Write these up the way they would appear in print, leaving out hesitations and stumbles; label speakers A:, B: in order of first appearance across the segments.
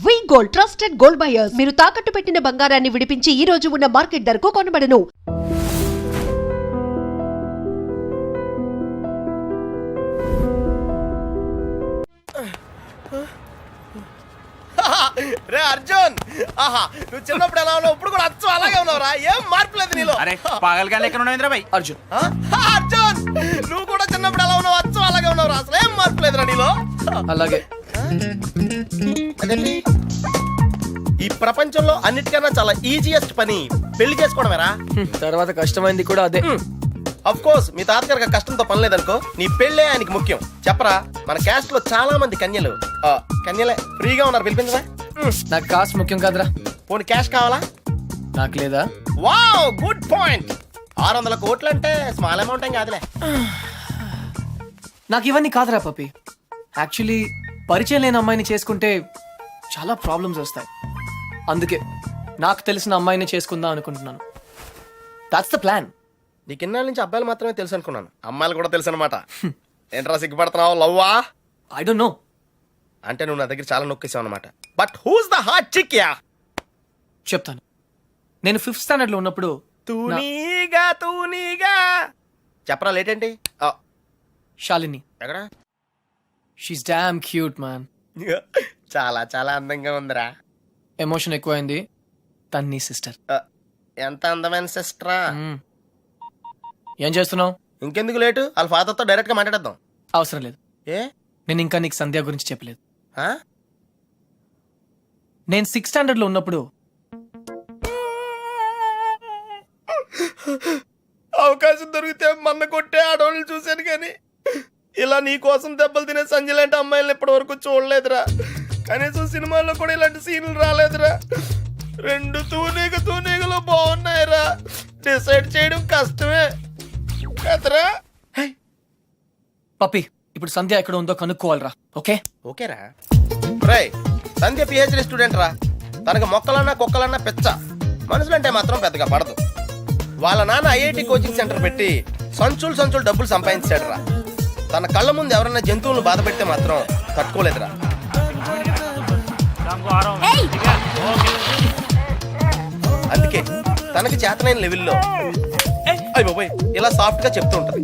A: వి gold trusted gold buyers. మీరు తాకట్టు పెట్టిన బంగారాన్ని విడిపించి ఈ రోజు ఉన్న మార్కెట్ ధరకు కొనబడను.
B: రే అర్జున్, ఆహా నువ్వు చిన్నప్పుడు ఎలా ఉన్నావు ఇప్పుడు కూడా అచ్చం అలాగే ఉన్నావురా, ఏం మార్పు లేదు నీలో.
C: అరే పాగల్గా ఎక్కడ ఉన్నావు భాయ్?
B: అర్జున్ అర్జున్ నువ్వు కూడా చిన్నప్పుడు ఎలా ఉన్నావు అచ్చం అలాగే ఉన్నావురా, అసలు ఏం మార్పు లేదురా నీలో.
D: అలాగే
B: అదేంటి ఈ ప్రపంచంలో అన్నిటికన్నా చాలా ఈజియెస్ట్ పని పెళ్లి చేసుకోవడమేరా.
D: తర్వాత కష్టమైంది కూడా అదే.
B: అఫ్ కోర్స్ మీ తాతగారికి కష్టంతో పని లేదనుకో, నీ పెళ్ళే ఆయనకి ముఖ్యం. చెప్పరా, మన క్యాస్ట్ లో చాలా మంది కన్యలే ఫ్రీగా ఉన్నారు, పిలిపించరా.
D: నాకు కాస్ట్ ముఖ్యం కాదురా.
B: పోనీ క్యాష్ కావాలా?
D: నాకు లేదా?
B: Wow good point. 600 కోట్లు అంటే స్మాల్ అమౌంట్ ఏం కాదులే.
D: నాకు ఇవన్నీ కాదురా పప్పి. యాక్చువల్లీ పరిచయం లేని అమ్మాయిని చేసుకుంటే చాలా ప్రాబ్లమ్స్ వస్తాయి. అందుకే నాకు తెలిసిన అమ్మాయిని చేసుకుందాం అనుకుంటున్నాను. That's the plan.
B: నీకు ఇన్నాళ్ళ నుంచి అబ్బాయిలు మాత్రమే తెలుసు అనుకున్నాను, అమ్మాయిలు కూడా తెలుసు అనమాట. ఏంట్రా సిగ్గుపడుతున్నావు? లవ్వా?
D: I don't know.
B: అంటే నువ్వు నా దగ్గర చాలా నొక్కేసావు అనమాట. But who's the hot chick yeah?
D: చెప్తాను. నేను 5th స్టాండర్డ్ లో ఉన్నప్పుడు
B: తూనీగా చెప్పరా. లేట్ ఏంటి?
D: శాలిని.
B: ఎక్కడ?
D: She's damn cute man.
B: చాలా చాలా అందంగా ఉందిరా.
D: ఎమోషన్ ఎక్కువైంది. తన్ని సిస్టర్.
B: ఎంత అందమైన సిస్టరా.
D: ఏం చేస్తున్నావు?
B: ఇంకెందుకు లేటు, వాళ్ళ ఫాదర్తో డైరెక్ట్ గా మాట్లాడేద్దాం.
D: అవసరం లేదు.
B: ఏ?
D: నేను ఇంకా నీకు సంధ్య గురించి చెప్పలేదు.
B: ఆ?
D: నేను 6th స్టాండర్డ్ లో ఉన్నప్పుడు
B: అవకాశం దొరికితే మన్న కొట్టే ఆడవాళ్ళు చూశాను, కానీ ఇలా నీ కోసం దెబ్బలు తినే సంజయ్ లాంటి అమ్మాయిలను ఇప్పటి వరకు చూడలేదురా. కనీసం సినిమాల్లో కూడా ఇలాంటి సీన్లు రాలేదురా. 2 తూనీగలు బాగున్నాయిరా. డిసైడ్ చేయడం కష్టమే కదరా.
D: పప్పి, ఇప్పుడు సంధ్య ఎక్కడ ఉందో కనుక్కోవాలరా. ఓకే?
B: ఓకేరా. రేయ్, సంధ్య పిహెచ్డి స్టూడెంట్ రా. తనకు మొక్కలన్నా కుక్కలన్నా పెచ్చ, మనుషులంటే మాత్రం పెద్దగా పడదు. వాళ్ళ నాన్న ఐఐటి కోచింగ్ సెంటర్ పెట్టి సంచులు డబ్బులు సంపాదించాడు రా. తన కళ్ళ ముందు ఎవరన్నా జంతువులను బాధ పెడితే మాత్రం తట్టుకోలేదురా. అందుకే తనకి చేతనైన లెవెల్లో అయ్య బాబోయ్ ఇలా సాఫ్ట్ గా చెప్తూ ఉంటది.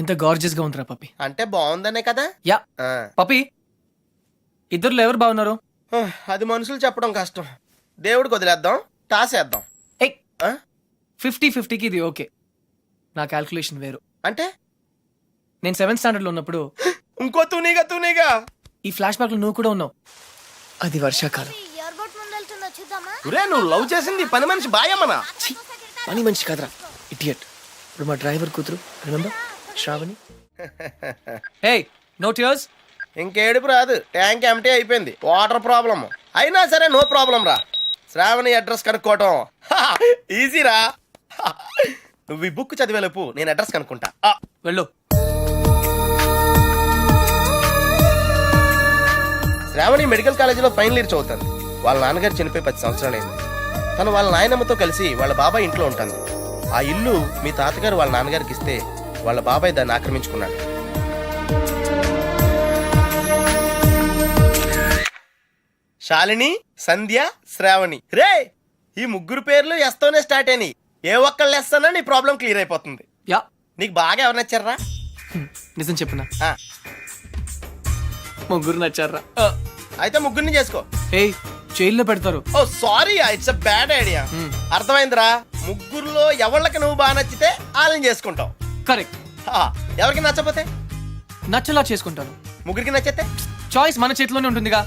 D: ఎంత గార్జియస్ గా ఉందిరా పప్పి.
B: అంటే బాగుందనే కదా.
D: యా పప్పి, ఇద్దరులో ఎవరు బాగున్నారు?
B: అది మనుషులు చెప్పడం కష్టం. దేవుడికి వదిలేద్దాం, టాస్ వేద్దాం.
D: 50-50కి ఇది ఓకే. నా క్యాల్కులేషన్ వేరు.
B: అంటే
D: నేను 7th స్టాండర్డ్ లో ఉన్నప్పుడు
B: ఇంకో తూనీగా
D: ఈ ఫ్లాష్ బ్యాక్ లో నువ్వు కూడా ఉన్నావు. అది వర్షాకాలం.
B: నువ్వు లవ్ చేసింది పని మనిషి బాయమ్మనా?
D: పని మనిషి కాదురా, ఇడియట్. ఇప్పుడు మా డ్రైవర్ కూతురు remember, Shravani. Hey no tears.
B: ఇంకేడుపు రాదు, ట్యాంక్ ఎంటీ అయిపోయింది. వాటర్ ప్రాబ్లమ్ అయినా సరే నో ప్రాబ్లం రా. శ్రావణి అడ్రస్ కనుక్కోవటం ఈజీరా. నువ్వు ఈ బుక్ చదివేలోపు నేను అడ్రస్ కనుక్కుంటా.
D: వెళ్ళు.
B: శ్రావణి మెడికల్ కాలేజీలో ఫైనల్ ఇయర్ చదువుతాను. వాళ్ళ నాన్నగారు చనిపోయి 10 సంవత్సరాలైంది. తను వాళ్ళ నాయనమ్మతో కలిసి వాళ్ళ బాబాయ్ ఇంట్లో ఉంటుంది. ఆ ఇల్లు మీ తాతగారు వాళ్ళ నాన్నగారికి ఇస్తే వాళ్ళ బాబాయ్ దాన్ని ఆక్రమించుకున్నాడు. శాలిని, సంధ్య, శ్రావణి. రే, ఈ ముగ్గురు పేర్లు ఎస్తోనే స్టార్ట్ అయినాయి. ఏ ఒక్కళ్ళు ఎస్తానో నీ ప్రాబ్లం క్లియర్ అయిపోతుంది.
D: యా.
B: నీకు బాగా ఎవరు నచ్చారా?
D: నిజం చెప్పునా, ముగ్గురు నచ్చారా?
B: అయితే ముగ్గురిని చేసుకో.
D: ఏయ్, జైల్లో పెడతారు.
B: Oh sorry, it's a bad idea. అర్థమైందిరా. ముగ్గురులో ఎవళ్ళకి నువ్వు బాగా నచ్చితే వాళ్ళని చేసుకుంటావు.
D: కరెక్ట్.
B: ఎవరికి నచ్చపోతే
D: నచ్చలా చేసుకుంటాను.
B: ముగ్గురికి నచ్చితే
D: చాయిస్ మన చేతిలోనే ఉంటుందిగా.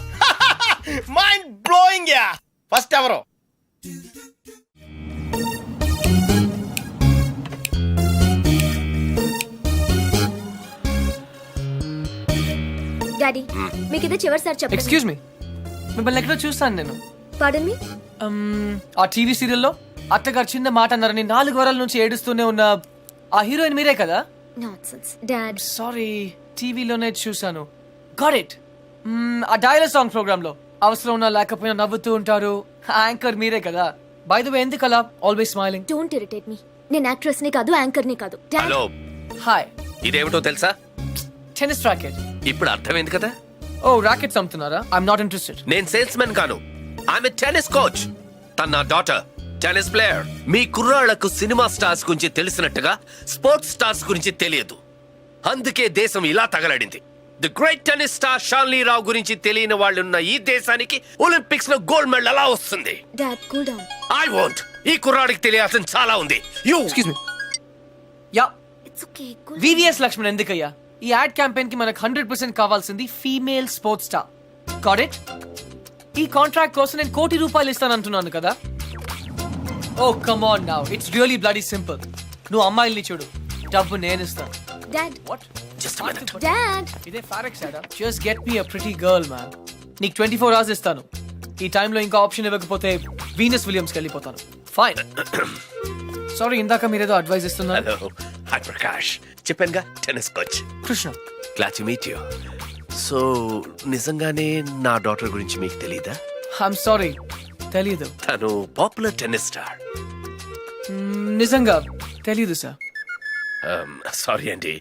B: Mind blowing yeah. ఫస్ట్ ఎవరు?
E: డాడీ, మీకు ఇదే చివరి సార్ చెప్పండి.
D: ఎక్స్క్యూజ్ మీ, మిమ్మల్ని ఎక్కడో చూస్తాను నేను.
E: పార్డన్ మీ?
D: ఆ టీవీ సీరియల్లో అత్తగారు చిన్న మాట అన్నారని 4 వారాల నుంచి ఏడుస్తూనే ఉన్న ఆ హీరోయిన్ మీరే కదా?
E: Nonsense dad.
D: సారీ, టీవీలోనే చూసాను. Got it. ఆ డైలాగ్ సాంగ్ ప్రోగ్రామ్ లో అవసరం ఉన్నా లేకపోయినా నవ్వుతూ ఉంటారు. యాంకర్ మీరే కదా? బై ద వే ఎందుకు అలా always smiling?
E: Don't irritate me. నేను యాక్ట్రెస్ ని కాదు, యాంకర్ ని కాదు. Dad,
F: hello,
D: hi.
F: ఇదేమిటో తెలుసా?
D: Tennis racket.
F: ఇప్పుడు అర్థమైంది కదా.
D: ఓ రాకెట్స్ అమ్ముతున్నారా? I'm not interested.
F: నేను సేల్స్ మెన్ కాను, ఐఎమ్ ఎ టెన్నిస్ కోచ్. తన నా డాటర్ టెన్నిస్ ప్లేయర్. మీ కుర్రాళ్లకు సినిమా స్టార్స్ గురించి తెలిసినట్టుగా స్పోర్ట్స్ స్టార్స్ గురించి తెలియదు. అందుకే దేశం ఇలా తగలడింది. The great tennis star Shanli Rao గురించి తెలియని వాళ్ళున్న ఈ దేశానికి ఒలింపిక్స్ లో గోల్డ్ మెడల్ ఎలా వస్తుంది?
E: Dad cool down.
F: I want. ఈ కుర్రాడికి తెలియాల్సిన చాలా ఉంది. You
D: excuse me. Yeah,
E: it's okay. Cool.
D: VVS Laxman ఎందుకయ్యా? ఈ యాడ్ క్యాంపెయిన్ కి మనకు 100% కావాల్సింది female sports star. Got it? ఈ కాంట్రాక్ట్ కోసం నేను ₹1 కోటి ఇస్తానంటున్నాను కదా. Oh come on now, it's really bloody simple. నువ్వు అమ్మాయిల్ని చూడు, డబ్బు నేను ఇస్తాను.
E: Dad,
D: what?
F: Just a minute.
E: Dad.
D: ఇదే ఫారెక్స్ యాడా? Just get me a pretty girl man. నీకు 24 hours ఇస్తాను. ఈ టైంలో ఇంకా ఆప్షన్ ఇవ్వకపోతే వీనస్ విలియమ్స్కి వెళ్ళిపోతాను. ఫైన్. సారీ, ఇందాక మీరేదో అడ్వైస్ ఇస్తున్నారు.
F: Hello, hi Prakash. చెప్పానుగా, tennis coach.
D: Krishna.
F: Glad to meet you. So నిజంగానే నా డాటర్ గురించి మీకు తెలీదా?
D: ఐఎమ్ సారీ, తెలీదు.
F: తను పాపులర్ టెన్నిస్ స్టార్.
D: నిజంగా తెలీదు సార్.
F: సారీ అండి,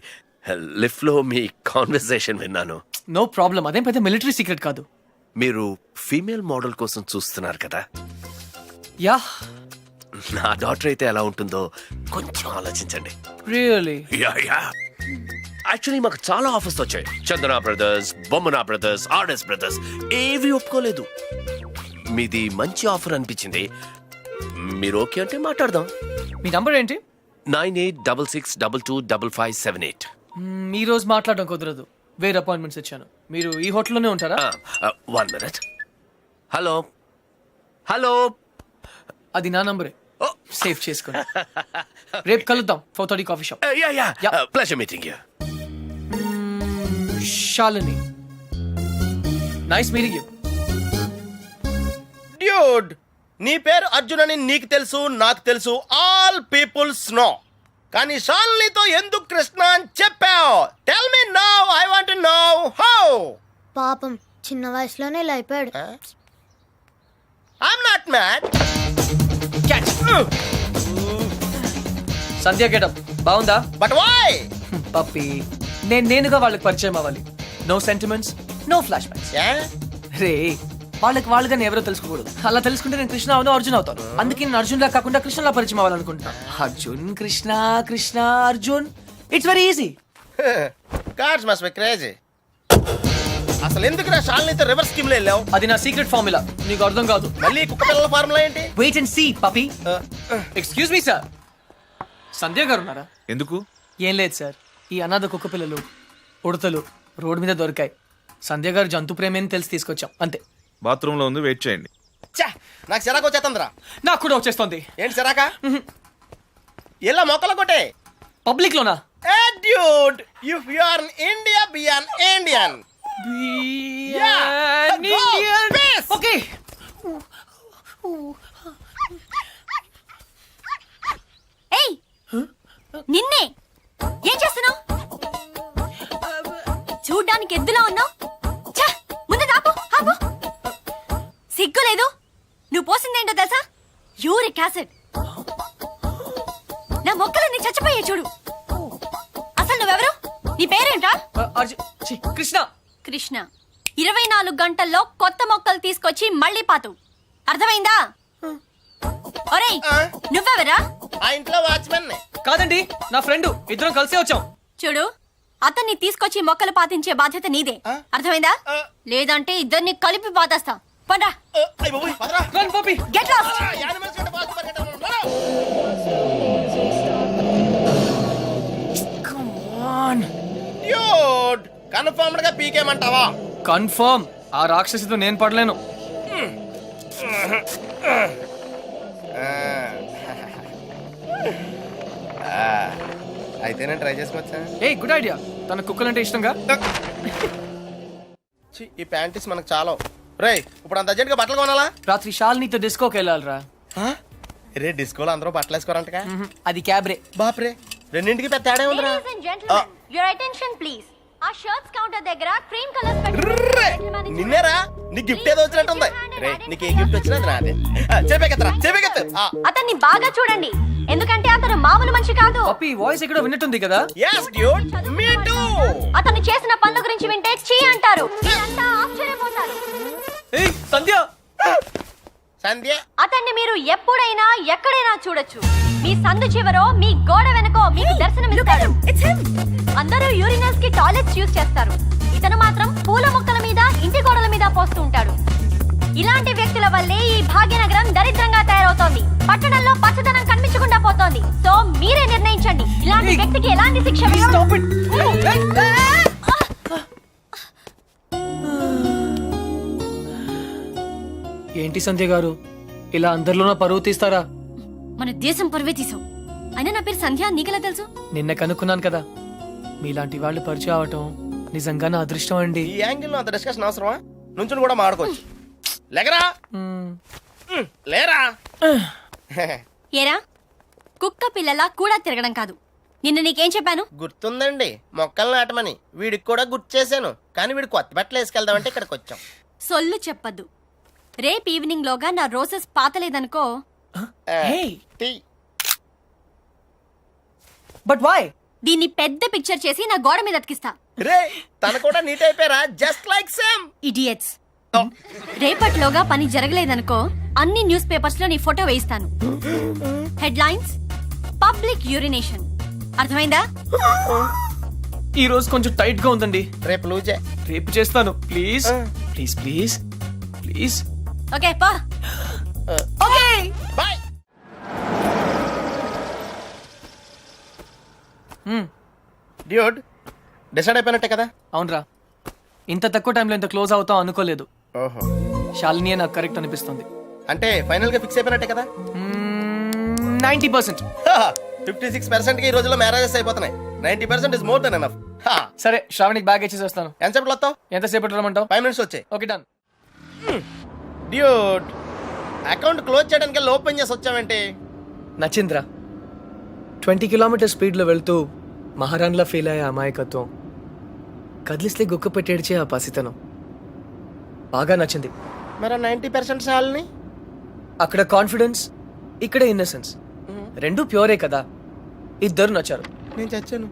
F: లిఫ్ట్ లో మీ కాన్వర్సేషన్ విన్నాను.
D: నో ప్రాబ్లం, అదేం పెద్ద మిలిటరీ సీక్రెట్ కాదు.
F: మీరు ఫీమేల్ మోడల్ కోసం చూస్తున్నారు కదా.
D: యా,
F: నా డాటర్ అయితే ఎలా ఉంటుందో కొంచెం ఆలోచించండి.
D: రియలీ?
F: Yeah yeah. యాక్చువల్లీ మాకు చాలా ఆఫర్స్ వచ్చాయి. చందన బ్రదర్స్, బొమ్మనా బ్రదర్స్, ఆర్ఎస్ బ్రదర్స్ ఏవి ఒప్పుకోలేదు. మీది మంచి ఆఫర్ అనిపించింది. మీరు ఓకే అంటే మాట్లాడదాం.
D: మీ నంబర్ ఏంటి?
F: 9866225578.
D: ఈ రోజు మాట్లాడడం కుదరదు, వేరే అపాయింట్మెంట్స్ ఇచ్చాను. మీరు ఈ హోటల్లోనే ఉంటారా?
F: 1 minute. Hello hello.
D: అది నా నంబరే, సేవ్ చేసుకోండి. రేపు కలుద్దాం 4:30 coffee shop.
F: Yeah yeah.
D: Yeah.
F: Pleasure meeting you.
D: Shalini, nice meeting you.
B: Dude, నీ పేరు అర్జున్ అని నీకు తెలుసు, నాకు తెలుసు, ఆల్ పీపుల్స్ నో. కానీ షాలినితో ఎందుకు కృష్ణ అని చెప్పావు? Tell me now, I want to know how.
E: పాపం చిన్న వయసులోనే ఇలా అయిపోయాడు.
B: I'm not mad.
D: Sandhya getup బాగుందా?
B: But why?
D: పప్పి, నేనుగా వాళ్ళకి పరిచయం అవ్వాలి. No sentiments, no flashbacks. రే, వాళ్ళుగా నేను ఎవరో తెలుసుకోకూడదు. అలా తెలుసుకుంటే నేను కృష్ణ అవును, అర్జున్ అవుతాను. అందుకే నేను అర్జున్ లా కాకుండా కృష్ణలా పరిచయం అవ్వాలనుకుంటున్నాను. Arjun Krishna, Krishna Arjun, it's very easy.
B: Cards must be crazy. అసలు ఎందుకు నా షాలినితో రివర్స్ స్కీమ్ లో వెళ్ళావు?
D: అది నా సీక్రెట్ ఫార్ములా, నీకు అర్థం కాదు.
B: మళ్ళీ కుక్క పిల్లల ఫార్ములా ఏంటి?
D: Wait and see puppy. Excuse me sir, Sandhya garu ఉన్నారా?
C: ఎందుకు?
D: ఏం లేదు సార్, ఈ అనాథ కుక్క పిల్లలు ఉడతలు రోడ్డు మీద దొరికాయి. సంధ్య గారు జంతు ప్రేమని తెలిసి తీసుకొచ్చాం, అంతే.
C: బాత్రూమ్ లో ఉంది, వెయిట్ చేయండి.
B: ఛా, నాకు సిరాకు వచ్చేస్తుందిరా.
D: నాకు కూడా వచ్చేస్తుంది.
B: ఏంటి సిరాక? ఇలా మొక్కలు కొట్టే
D: పబ్లిక్ లోనా?
B: Dude, if you are in India, be an Indian.
D: Okay.
E: ఏయ్, నిన్నే ఏం చేస్తున్నావు? చూడ్డానికి ఎద్దులా ఉన్నావు. ముందు ఆపు, ఆపు. సిగ్గు లేదు? నువ్వు పోసిందేంటో తెలుసా? Uric acid. నా మొక్కలన్నీ చచ్చిపోయాయి చూడు. అసలు నువ్వెవరు? నీ పేరేంటా?
D: కృష్ణ.
E: కృష్ణ. 24 గంటల్లో కొత్త మొక్కలు తీసుకొచ్చి మళ్ళీ పాతు. అర్థమైందా? ఒరేయ్, నువ్వెవరా?
B: ఆ ఇంట్లో వాచ్మెన్.
D: కాదండి, నా ఫ్రెండ్, ఇద్దరం కలిసే వచ్చాం.
E: చూడు, అతన్ని తీసుకొచ్చి మొక్కలు పాతించే బాధ్యత నీదే. అర్థమైందా? లేదంటే ఇద్దరిని కలిపి పాతేస్తా. పండ్రా.
D: Run puppy.
E: Get lost.
B: Dude, confirmed గా పీకేమంటావా?
D: కన్ఫర్మ్. ఆ రాక్షసితో నేను పడలేను.
B: అయితే నేను ట్రై చేసుకోవచ్చా?
D: A good idea. తన కుక్కలంటే ఇష్టంగా.
B: ఈ ప్యాంటీస్ మనకు చాలా. రే, ఇప్పుడు అంత అర్జెంట్ గా బట్టలు కొనాలా?
D: రాత్రి శాలినితో డిస్కోకి వెళ్ళాలిరా.
B: రే, డిస్కోలో అందరూ బట్టలు వేసుకోరంటగా.
D: అది క్యాబ్రే.
B: బాప్రే, రెండింటికి పెద్ద తేడా ఉందిరా.
E: Ladies and gentlemen, your attention please. ఆ షర్ట్స్ కౌంటర్ దగ్గర క్రీమ్ కలర్స్
B: ర్రే! నిన్నేరా నీ గిఫ్ట్ ఏదో వచ్చినట్టుంది రే నీకు ఏ గిఫ్ట్ వచ్చినా అది నాదే చెప్పేకెత్తరా చెప్పేకెత్తు
E: అతన్ని బాగా చూడండి ఎందుకంటే అతను మామూలు మనిషి కాదు.
D: పప్పి వాయిస్ ఎక్కడో విన్నట్టుంది కదా.
B: yes dude me too
E: అతను చేసిన పనుల గురించి వింటే చీ అంటారు. మీరంతా ఆశ్చర్యపోతారు.
D: ఏయ్ సంధ్య,
B: సంధ్య
E: అతన్ని మీరు ఎప్పుడైనా ఎక్కడైనా చూడొచ్చు. మీ సందు చివరో మీ గోడ వెనకో మీకు దర్శనమిస్తాడు. అందరూ యూరినల్స్ కి టాయిలెట్స్ యూజ్ చేస్తారు. ఇతను మాత్రం పూల మొక్కల మీద ఇంటి గోడల మీద పోస్తూ ఉంటాడు. ఇలాంటి వ్యక్తుల వల్లే ఈ భాగ్యనగరం దరిద్రంగా తయారవుతోంది. పట్టణంలో పచ్చదనం కనిపించకుండా పోతోంది. సో మీరే నిర్ణయించండి ఇలాంటి వ్యక్తికి ఎలాంటి శిక్ష వేయాలి?
D: Stop it. ఏంటి సంధ్య గారు ఇలా అందరిలోనూ పరువు తీస్తారా?
E: మన దేశం పరువే తీసావు. అయినా నా పేరు సంధ్య, నీకెలా తెలుసు?
D: నిన్న కనుక్కున్నాను కదా. మీలాంటి వాళ్ళు పరిచయం అవటం నిజంగా నా అదృష్టం అండి.
B: ఈ యాంగిల్ లో అంత డిస్కషన్ అవసరమా? నుంచుని కూడా మాడుకోవచ్చు. లేకరా లేరా
E: ఏరా కుక్క పిల్లలా కూడా తిరగడం కాదు. నిన్న నీకేం చెప్పాను?
B: గుర్తుందండి మొక్కలు నాటమని. వీడికి కూడా గుర్తు చేశాను కానీ వీడు కొత్త బట్టలు వేసుకెళ్దామంటే ఇక్కడికి వచ్చాం.
E: సొల్లు చెప్పద్దు. రేపు ఈవినింగ్ లోగా నా రోజెస్ పాతలేదనుకో.
B: టీ.
D: But why?
E: దీన్ని పెద్ద పిక్చర్ చేసి నా గోడ మీద అతికిస్తా.
B: రే తన కూడా నీట్ అయిపోయారా జస్ట్ లైక్ సేమ్.
E: ఇడియట్స్. రేపటిలోగా పని జరగలేదనుకో అన్ని న్యూస్ పేపర్స్ లో నీ ఫోటో వేయిస్తాను. Headlines public urination. అర్థమైందా?
D: ఈ రోజు కొంచెం టైట్ గా ఉందండి.
B: రేపు లూజే.
D: రేపు చేస్తాను please please please please.
E: Okay పా. Okay
B: bye. డ్యూడ్ డిసైడ్ అయిపోయినట్టే కదా?
D: అవునరా, ఇంత తక్కువ టైంలో ఇంత క్లోజ్ అవుతాం అనుకోలేదు.
B: ఓహో
D: శాలినియే నాకు కరెక్ట్ అనిపిస్తుంది.
B: అంటే ఫైనల్ గా ఫిక్స్ అయిపోయినట్టే కదా?
D: 90%.
B: 56% కి ఈ రోజుల్లో మ్యారేజెస్ అయిపోతున్నాయి. 90% ఇస్ మోర్ దెన్ ఎనఫ్.
D: సరే శ్రావణికి బ్యాగ్ ఇచ్చేసి వస్తాను.
B: ఎంతసేపు వస్తావు?
D: ఎంతసేపటి రమ్మంటావు?
B: 5 minutes వచ్చాయి.
D: Okay done.
B: Dude account close చేయడానికి ఓపెన్ చేసి వచ్చావేంటి?
D: నచ్చింద్రా. 20 కిలోమీటర్ స్పీడ్లో వెళ్తూ మహారాణ్లా ఫీల్ అయ్యే అమాయకత్వం, కదిలిస్తే గుక్క పెట్టేడ్చే ఆ పసితనం బాగా నచ్చింది.
B: మరి 90% సాల్ని
D: అక్కడ కాన్ఫిడెన్స్, ఇక్కడ ఇన్నసెన్స్ రెండు ప్యూరే కదా. ఇద్దరు నచ్చారు.
B: నేను చచ్చాను.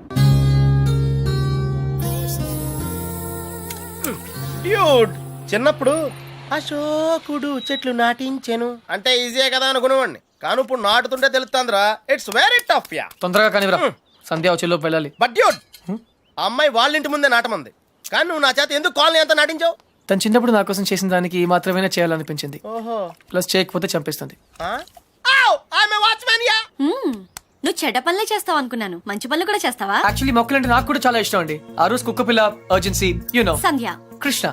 B: డ్యూడ్ చిన్నప్పుడు అశోకుడు చెట్లు నాటించెను అంటే ఈజీయే కదా అనుకునేవాడిని. కానీ ఇప్పుడు నాటుతుంటే తెలుస్తుందిరా ఇట్స్ వెరీ టఫ్ యా.
D: తొందరగా కానివ్వరా, సంధ్య వచ్చేలోపు వెళ్ళాలి.
B: బట్ డ్యూడ్ ఆ అమ్మాయి వాళ్ళ ఇంటి ముందే నాటమంది. కానీ నువ్వు నా చేత ఎందుకు కాలనీ అంతా నాటించావు?
D: తను చిన్నప్పుడు నా కోసం చేసిన దానికి ఈ మాత్రమే చేయాలనిపించింది.
B: ఓహో
D: ప్లస్ చేయకపోతే చంపేస్తుంది.
E: నువ్వు చెడ్డ పనులే చేస్తావు అనుకున్నాను. మంచి పనులు కూడా చేస్తావా?
D: యాక్చువల్లీ మొక్కలంటే నాకు కూడా చాలా ఇష్టం అండి. ఆ రోజు కుక్క పిల్ల, అర్జెన్సీ,
E: సంధ్య,
D: కృష్ణ,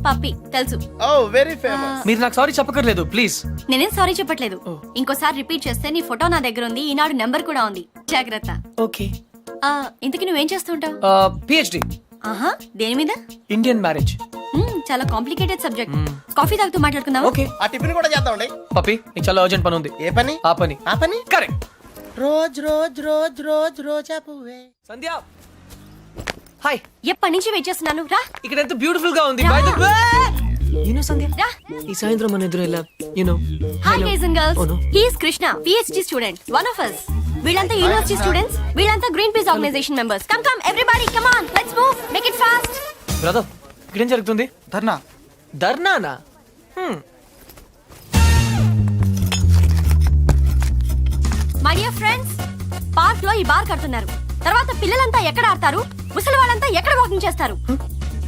E: పప్పి తెలుసు.
B: ఓ వెరీ ఫేమస్.
D: మీరు నాకు సారీ చెప్పకర్లేదు ప్లీజ్.
E: నేనేం సారీ చెప్పట్లేదు. ఇంకోసారి రిపీట్ చేస్తే నీ ఫోటో నా దగ్గర ఉంది. ఈనాడు నెంబర్ కూడా ఉంది. జాగ్రత్త.
D: ఓకే.
E: ఇంతకీ నువ్వేం చేస్తుంటావు?
D: పిహెచ్డి.
E: ఆహా, దేని మీద?
D: Indian marriage.
E: చాలా కాంప్లికేటెడ్ సబ్జెక్ట్. కాఫీ తాగుతూ మాట్లాడుకుందాం.
D: ఓకే.
B: ఆ టిఫిన్ కూడా చేద్దామండి.
D: పప్పి నీకు చాలా అర్జెంట్ పని ఉంది.
B: ఏ పని?
D: ఆ పని.
B: ఆ పని
D: correct.
B: Rose rose rose rose రోజా పువ్వే.
D: సంధ్య హాయ్.
E: ఎప్పటి నుంచి వెయిట్ చేస్తున్నాను. రా.
D: ఇక్కడ ఎంత బ్యూటిఫుల్ గా ఉంది. బై ద వే సంధ్య,
E: రా.
D: ఈ సాయంత్రం మన ఎదురు ఎలా
E: hi guys and girls.
D: Oh, no.
E: He is Krishna, PhD student, one of us. వీళ్ళంతా యూనివర్సిటీ స్టూడెంట్స్. వీళ్ళంతా Greenpeace organisation members. Come come everybody, come on, let's move, make it fast.
D: Brother ఇక్కడేం జరుగుతుంది?
G: ధర్నా.
D: ధర్నానా?
E: మై డియర్ ఫ్రెండ్స్, పార్క్ లో ఈ bar కడుతున్నారు. తర్వాత పిల్లలంతా ఎక్కడ ఆడతారు? ముసలి వాళ్ళంతా ఎక్కడ వాకింగ్ చేస్తారు?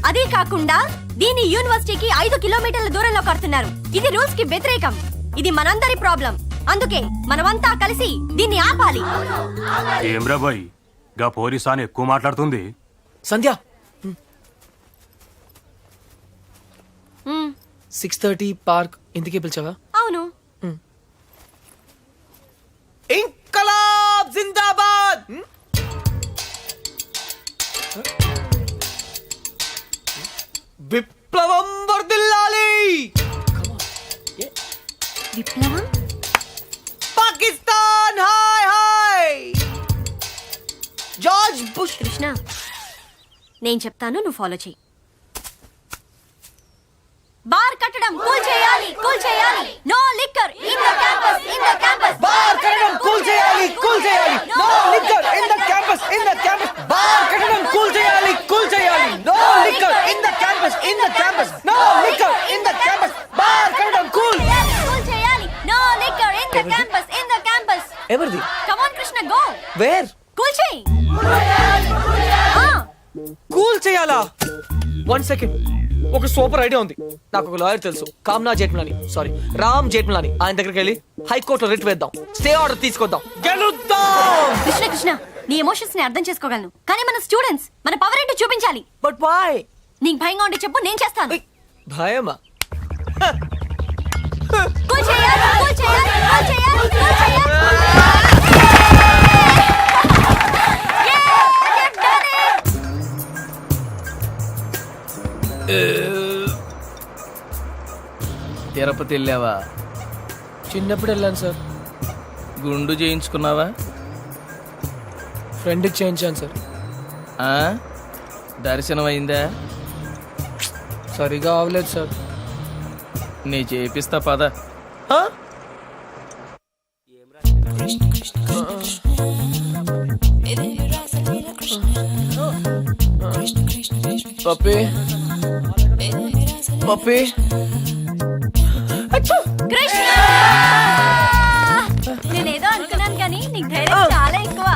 E: అదే కాకుండా దీని యూనివర్సిటీకి 5 కిలోమీటర్ల దూరంలో కడుతున్నారు. ఇది రూల్స్ కి వ్యతిరేకం. ఇది మనందరి ప్రాబ్లం. అందుకే మనమంతా కలిసి దీన్ని ఆపాలి.
G: ఏమ్రా బాయ్ గా పోలీసాని ఎక్కువ మాట్లాడుతుంది.
D: సంధ్య 6:30 పార్క్. ఇంటికి పిలిచావా?
E: అవును.
D: ఇంకలాబ్ జిందాబాద్. విప్లవం వర్ధిల్లాలి.
E: విప్లవం.
D: Pakistan hi. George bush.
E: Krishna, నేను చెప్తాను, నువ్వు ఫాలో చెయ్యి. బార్ కట్టడం కూల్ చేయాలి, కూల్ చేయాలి. No liquor in the campus, in the campus.
D: Bar కట్టడం కూల్ చేయాలి, కూల్ చేయాలి. No liquor in the campus, in the campus. Bar కట్టడం కూల్ చేయాలి, కూల్ చేయాలి. No liquor in the campus, in the campus. No liquor in the campus. Bar కట్టడం cool
E: cool చేయాలి. No liquor in the campus, in the campus.
D: ఎవరిది?
E: Come on Krishna, go.
D: Where?
E: Cool చేయి.
D: Cool చేయాలా? 1 second. ఒక super idea ఉంది. నాకు ఒక lawyer తెలుసు, కామ్నా జేఠ్మలాని, సారీ రామ్ జేఠ్మలాని. ఆయన దగ్గరికి వెళ్ళి హైకోర్టులో రిట్ వేద్దాం, స్టే ఆర్డర్ తీసుకొద్దాం, గెలుద్దాం.
E: కృష్ణ కృష్ణ, నీ ఎమోషన్స్ ని అర్థం చేసుకోగలను, కానీ మన స్టూడెంట్స్, మన పవర్ ఏంటో చూపించాలి.
D: But why?
E: నీకు భయంగా ఉంటే చెప్పు, నేను చేస్తాను.
D: భయమా?
E: కూల్ చేయాలి, కూల్ చేయాలి, కూల్ చేయాలి, కూల్ చేయాలి.
H: తిరుపతి వెళ్ళావా?
D: చిన్నప్పుడు వెళ్ళాను సార్.
H: గుండు చేయించుకున్నావా?
D: ఫ్రెండ్కి చేయించాను సార్.
H: ఆ? దర్శనం అయిందా?
D: సరిగా అవలేదు సార్.
H: నీ చేపిస్తా పద.
D: పప్పి పప్పి.
E: కృష్ణ, నేనేదో అనుకున్నాను కానీ నీకు ధైర్యం చాలా ఎక్కువ.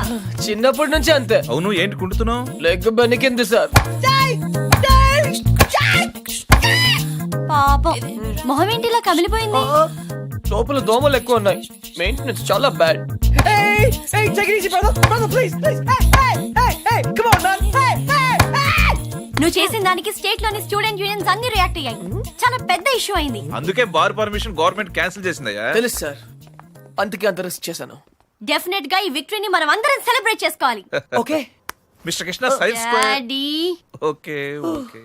D: చిన్నప్పటి నుంచి అంతే.
C: అవును, ఏంటి కుంటున్నావు?
D: Leg బెనికింది sir.
E: పాపం, మొహం ఏంటి ఇలా కమిలిపోయింది?
D: లోపల దోమలు ఎక్కువ ఉన్నాయి, మెయింటెనెన్స్ చాలా బ్యాడ్.
E: నువ్వు చేసిన దానికి స్టేట్ లోని స్టూడెంట్ యూనియన్స్ అన్ని రియాక్ట్ అయ్యాయి. చాలా పెద్ద ఇష్యూ అయింది.
C: అందుకే బార్ పర్మిషన్ గవర్నమెంట్ క్యాన్సిల్ చేసిందయ్యా.
D: తెలుసు సార్, అందుకే అంత రిస్క్ చేశాను.
E: డెఫినెట్ గా ఈ విక్టరీని మనం అందరం సెలబ్రేట్ చేసుకోవాలి.
D: Okay
C: mister Krishna size square.
E: Daddy,
C: okay okay.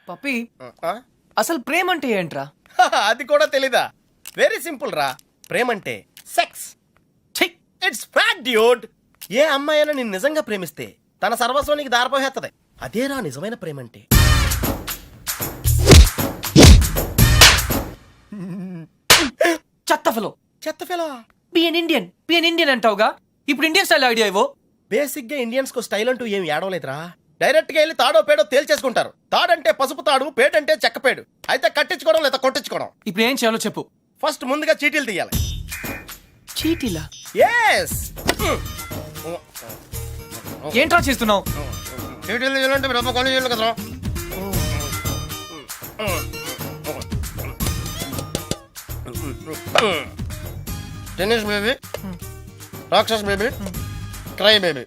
D: Puppy, అసలు ప్రేమ అంటే ఏంట్రా?
B: అది కూడా తెలీదా? వెరీ సింపుల్ రా. ప్రేమంటే సెక్స్. It's fact dude. ఏ అమ్మాయి అయినా నిన్ను నిజంగా ప్రేమిస్తే తన సర్వస్వానికి దారిపోహేత్తది. అదేరా నిజమైన ప్రేమంటే.
D: చెత్త ఫెలో.
B: చెత్త ఫెలో.
D: బిఎన్ ఇండియన్ అంటావుగా, ఇప్పుడు ఇండియన్ స్టైల్ ఐడియా ఇవ్వు.
B: బేసిక్ గా ఇండియన్స్ కు స్టైల్ అంటూ ఏం ఏడవలేదురా. డైరెక్ట్ గా వెళ్ళి తాడో పేడో తేల్చేసుకుంటారు. తాడంటే పసుపు తాడు, పేడంటే చెక్కపేడు. అయితే కట్టించుకోవడం లేదా కొట్టించుకోవడం.
D: ఇప్పుడు ఏం చేయాలో చెప్పు.
B: ఫస్ట్ ముందుగా చీటీలు తీయాలి.
D: చీటీలా?
B: ఎస్.
D: ఏంట్రా చేస్తున్నావు?
B: చీటీలు తీయాలంటే రూపాయి కొని చేయాలి కదరా. టెన్నిస్ బేబీ, రాక్షస్ బేబీ, క్రై బేబీ.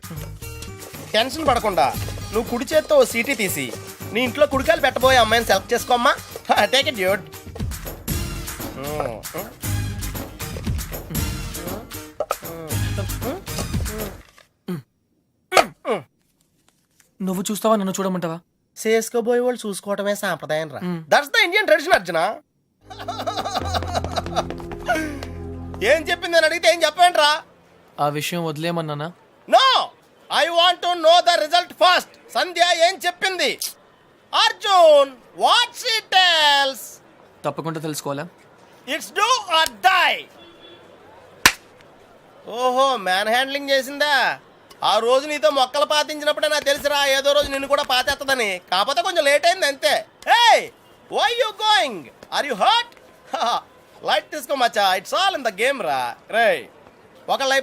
B: టెన్షన్ పడకుండా నువ్వు కుడి చేత్తో ఓ సీటీ తీసి నీ ఇంట్లో కుడికాయలు పెట్టబోయే అమ్మాయిని సెలెక్ట్ చేసుకోమ్మా. Take it dude.
D: నువ్వు చూస్తావా, నన్ను చూడమంటావా?
B: చేసుకోబోయే వాళ్ళు చూసుకోవటమే సాంప్రదాయం రా. That's the Indian tradition Arjuna. ఏం చెప్పింది అని అడిగితే ఏం చెప్పండి రా.
D: ఆ విషయం వదిలేమన్నానా?
B: No, I want to know the result first. Sandhya ఏం చెప్పింది? Arjun what she tells.
D: తప్పకుండా తెలుసుకోవాలా?
B: It's do or die. ఓహో, మ్యాన్ హ్యాండ్లింగ్ చేసిందా? ఆ రోజు నీతో మొక్కలు పాతించినప్పుడే నాకు తెలిసిరా ఏదో రోజు నిన్ను కూడా పాతేస్తుందని. కాకపోతే కొంచెం లేట్ అయింది అంతే. Hey, why you going? Are you hurt? Light తీసుకో మచ్చా, it's all in the game రా. రే, ఒక లైఫ్